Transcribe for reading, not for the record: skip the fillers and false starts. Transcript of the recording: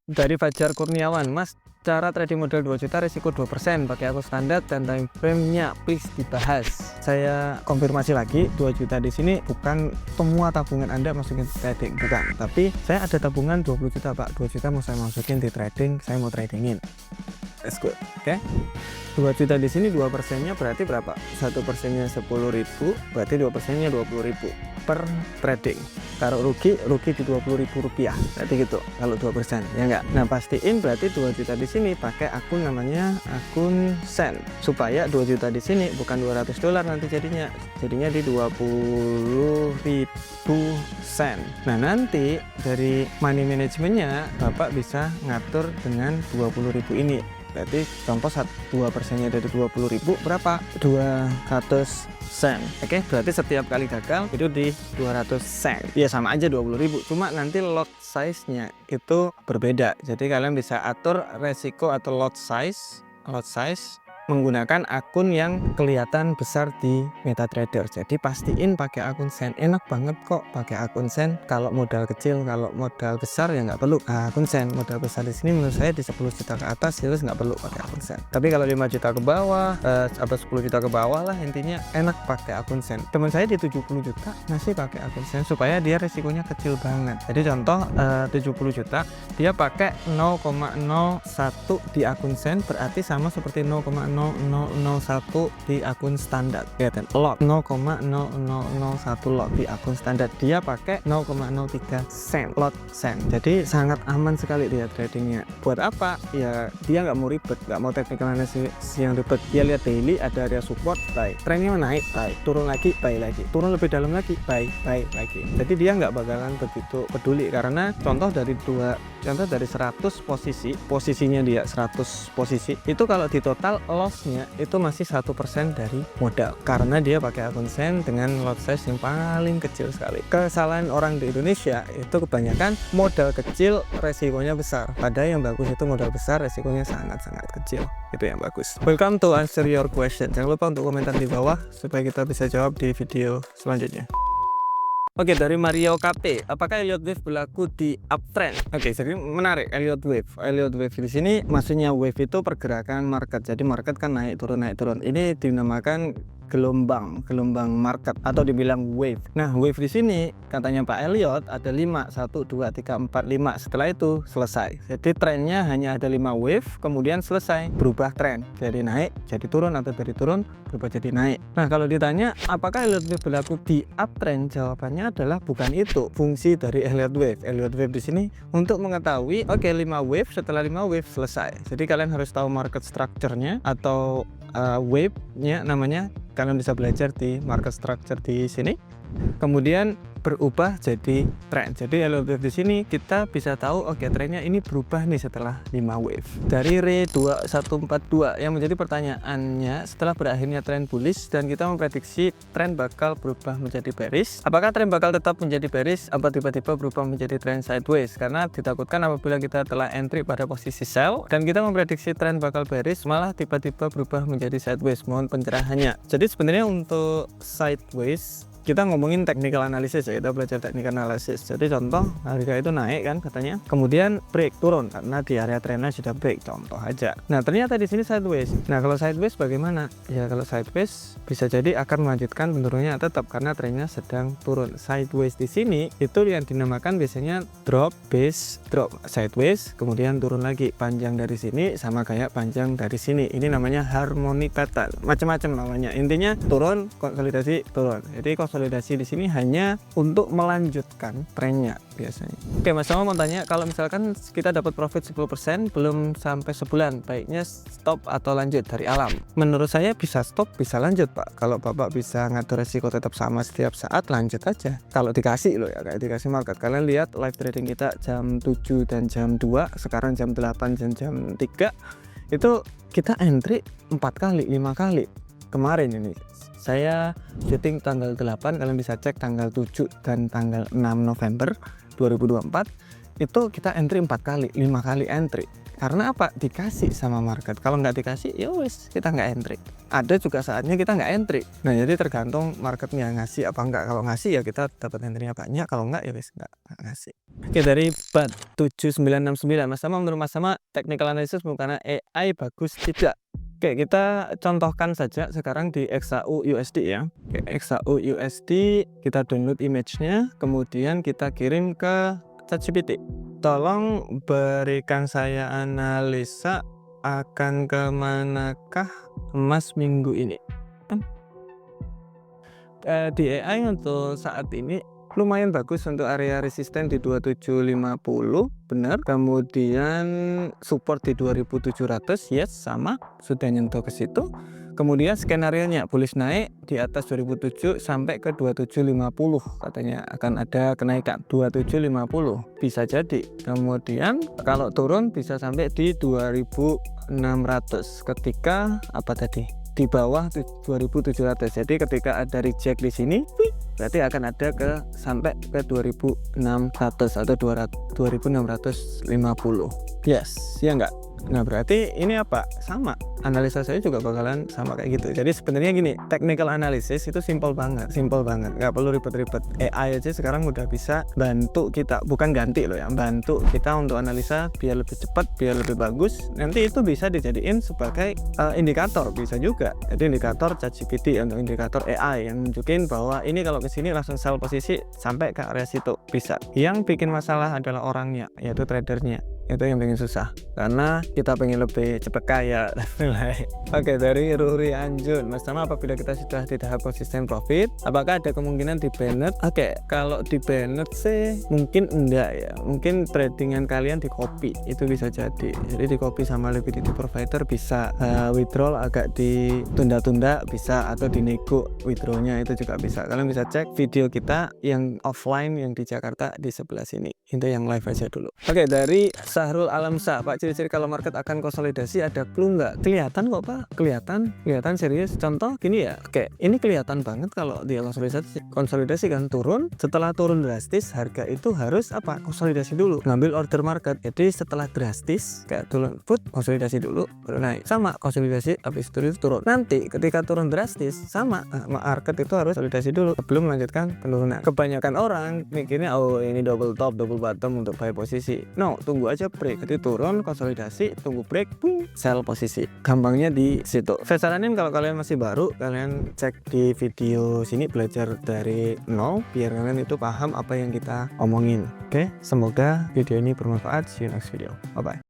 Dari Fajar Kurniawan, Mas, cara trading modal 2 juta risiko 2% pakai akun standar dan time frame-nya please dibahas. Saya konfirmasi lagi, 2 juta di sini bukan semua tabungan Anda masukin di trading, bukan. Tapi saya ada tabungan 20 juta, Pak. 2 juta mau saya masukin di trading, saya mau tradingin. That's good. Oke. 2 juta di sini 2%-nya berarti berapa? 1%-nya 10.000, berarti 2%-nya 20.000 per trading. Taruh rugi di 20.000 rupiah, berarti gitu kalau 2%, ya enggak? Nah, pastiin berarti 2 juta di sini pakai akun namanya akun Sen, supaya 2 juta di sini bukan $200 nanti jadinya di 20.000 sen. Nah, nanti dari money manajemennya Bapak bisa ngatur dengan 20.000 ini. Berarti contoh 2%-nya dari 20.000 berapa? 200 sen. Oke, berarti setiap kali gagal itu di 200 sen. Ya sama aja 20.000, cuma nanti lot size-nya itu berbeda. Jadi kalian bisa atur resiko atau lot size menggunakan akun yang kelihatan besar di MetaTrader. Jadi pastiin pakai akun Sen. Enak banget kok pakai akun Sen. Kalau modal kecil, kalau modal besar ya nggak perlu akun Sen. Modal besar di sini menurut saya di 10 juta ke atas itu nggak perlu pakai akun Sen. Tapi kalau 5 juta ke bawah atau 10 juta ke bawah lah, intinya enak pakai akun Sen. Teman saya di 70 juta masih pakai akun Sen supaya dia resikonya kecil banget. Jadi contoh 70 juta dia pakai 0,01 di akun Sen, berarti sama seperti 0,0001 di akun standar. Kelihatan lot 0,0001 lot di akun standar, dia pakai 0,03 sen lot sen. Jadi sangat aman sekali dia tradingnya. Buat apa? Ya dia nggak mau ribet, nggak mau technical analysis yang ribet. Dia lihat daily ada area support, buy, trennya naik, buy, turun lagi, buy lagi, turun lebih dalam lagi, buy lagi. Jadi dia nggak bakalan begitu peduli, karena contoh dari 100 posisinya dia 100 posisi itu kalau di total lossnya itu masih 1% dari modal, karena dia pakai akun Sen dengan lot size yang paling kecil sekali. Kesalahan orang di Indonesia itu kebanyakan modal kecil resikonya besar, padahal yang bagus itu modal besar resikonya sangat-sangat kecil. Itu yang bagus. Welcome to answer your question. Jangan lupa untuk komentar di bawah supaya kita bisa jawab di video selanjutnya. Oke, dari Mario KP, apakah Elliott Wave berlaku di uptrend? Oke, jadi menarik Elliott Wave di sini maksudnya wave itu pergerakan market. Jadi market kan naik turun. Ini dinamakan gelombang market atau dibilang wave. Nah, wave di sini katanya Pak Elliott ada 5, 1 2 3 4 5. Setelah itu selesai. Jadi trennya hanya ada 5 wave, kemudian selesai, berubah tren. Jadi naik, jadi turun, atau dari turun berubah jadi naik. Nah, kalau ditanya apakah Elliott Wave berlaku di uptrend, jawabannya adalah bukan itu fungsi dari Elliott Wave. Elliott Wave di sini untuk mengetahui 5 wave, setelah 5 wave selesai. Jadi kalian harus tahu market structure-nya atau wave-nya namanya. Kalian bisa belajar di market structure di sini. Kemudian berubah jadi tren. Jadi Elliott Wave di sini kita bisa tahu trennya ini berubah nih setelah 5 wave. Dari RE2142 yang menjadi pertanyaannya, setelah berakhirnya tren bullish dan kita memprediksi tren bakal berubah menjadi bearish, apakah tren bakal tetap menjadi bearish atau tiba-tiba berubah menjadi tren sideways? Karena ditakutkan apabila kita telah entry pada posisi sell dan kita memprediksi tren bakal bearish malah tiba-tiba berubah menjadi sideways. Mohon pencerahannya. Jadi sebenarnya untuk sideways kita ngomongin technical analysis ya, kita belajar technical analysis. Jadi contoh harga itu naik kan katanya, kemudian break turun karena di area trennya sudah break, contoh aja. Nah, ternyata di sini sideways. Nah, kalau sideways bagaimana? Ya kalau sideways bisa jadi akan melanjutkan penurunnya tetap karena trennya sedang turun. Sideways di sini itu yang dinamakan biasanya drop base drop. Sideways kemudian turun lagi, panjang dari sini sama kayak panjang dari sini. Ini namanya harmonic pattern. Macam-macam namanya. Intinya turun, konsolidasi, turun. Jadi konsolidasi di sini hanya untuk melanjutkan trennya biasanya. Oke, Mas Sama mau tanya, kalau misalkan kita dapat profit 10% belum sampai sebulan, baiknya stop atau lanjut dari alam? Menurut saya bisa stop, bisa lanjut, Pak. Kalau Bapak bisa ngatur resiko tetap sama setiap saat, lanjut aja. Kalau dikasih loh ya, kayak dikasih market. Kalian lihat live trading kita jam 7 dan jam 2, sekarang jam 8 dan jam 3. Itu kita entry 4 kali, 5 kali. Kemarin ini saya syuting tanggal 8, kalian bisa cek tanggal 7 dan tanggal 6 November 2024 itu kita entry 4 kali, 5 kali entry. Karena apa? Dikasih sama market. Kalau nggak dikasih, ya wis kita nggak entry. Ada juga saatnya kita nggak entry. Nah, jadi tergantung marketnya ngasih apa enggak. Kalau ngasih ya kita dapat entry-nya banyak. Kalau enggak ya wis nggak ngasih. Oke, dari BAT 7969, Mas Tama, menurut Mas Tama technical analysis menggunakan AI bagus tidak? Oke, kita contohkan saja sekarang di XAU USD ya. Oke, XAU USD, kita download image-nya, kemudian kita kirim ke ChatGPT. Tolong berikan saya analisa akan kemanakah emas minggu ini. Di AI untuk saat ini lumayan bagus untuk area resisten di 2750, benar. Kemudian support di 2700, yes, sama, sudah nyentuh ke situ. Kemudian skenario-nya bullish naik di atas 2007 sampai ke 2750, katanya akan ada kenaikan 2750, bisa jadi. Kemudian kalau turun bisa sampai di 2600 ketika apa tadi? Di bawah 2700. Jadi ketika ada reject di sini, berarti akan ada sampai ke 2600 atau 2650. Yes, ya enggak? Nah, berarti ini apa? Sama. Analisa saya juga bakalan sama kayak gitu. Jadi sebenarnya gini, technical analysis itu simple banget, nggak perlu ribet-ribet. AI aja sekarang udah bisa bantu kita, bukan ganti loh ya, bantu kita untuk analisa biar lebih cepat, biar lebih bagus. Nanti itu bisa dijadiin sebagai indikator, bisa juga. Jadi indikator ChatGPT untuk indikator AI yang nunjukin bahwa ini kalau kesini langsung sell posisi sampai ke area situ, bisa. Yang bikin masalah adalah orangnya, yaitu tradernya. Itu yang pengen susah, karena kita pengen lebih cepat kaya. Oke, dari Ruri Anjun, Mas Tama, apabila kita sudah di tahap konsisten profit, apakah ada kemungkinan di Bennett? Oke, kalau di Bennett sih mungkin enggak ya, mungkin tradingan kalian di copy, itu bisa jadi di copy sama liquidity provider, bisa withdrawal agak ditunda-tunda bisa, atau dinego withdrawnya itu juga bisa. Kalian bisa cek video kita yang offline yang di Jakarta di sebelah sini, itu yang live aja dulu. Oke, dari Sahrul Alamsah, Pak, ciri-ciri kalau market akan konsolidasi ada clue nggak? Kelihatan kok, Pak, kelihatan serius. Contoh gini ya, oke, ini kelihatan banget kalau dia konsolidasi kan, turun, setelah turun drastis harga itu harus apa? Konsolidasi dulu, ngambil order market. Jadi setelah drastis kayak turun put, konsolidasi dulu baru naik, sama konsolidasi habis itu turun. Nanti ketika turun drastis sama, market itu harus konsolidasi dulu sebelum melanjutkan penurunan. Kebanyakan orang mikirnya oh ini double top double bottom untuk buy posisi. No, tunggu aja break, jadi turun konsolidasi, tunggu break, boom, sell posisi. Gampangnya di situ. Saya saranin kalau kalian masih baru, kalian cek di video sini, belajar dari nol biar kalian itu paham apa yang kita omongin. Oke, semoga video ini bermanfaat. See you next video. Bye bye.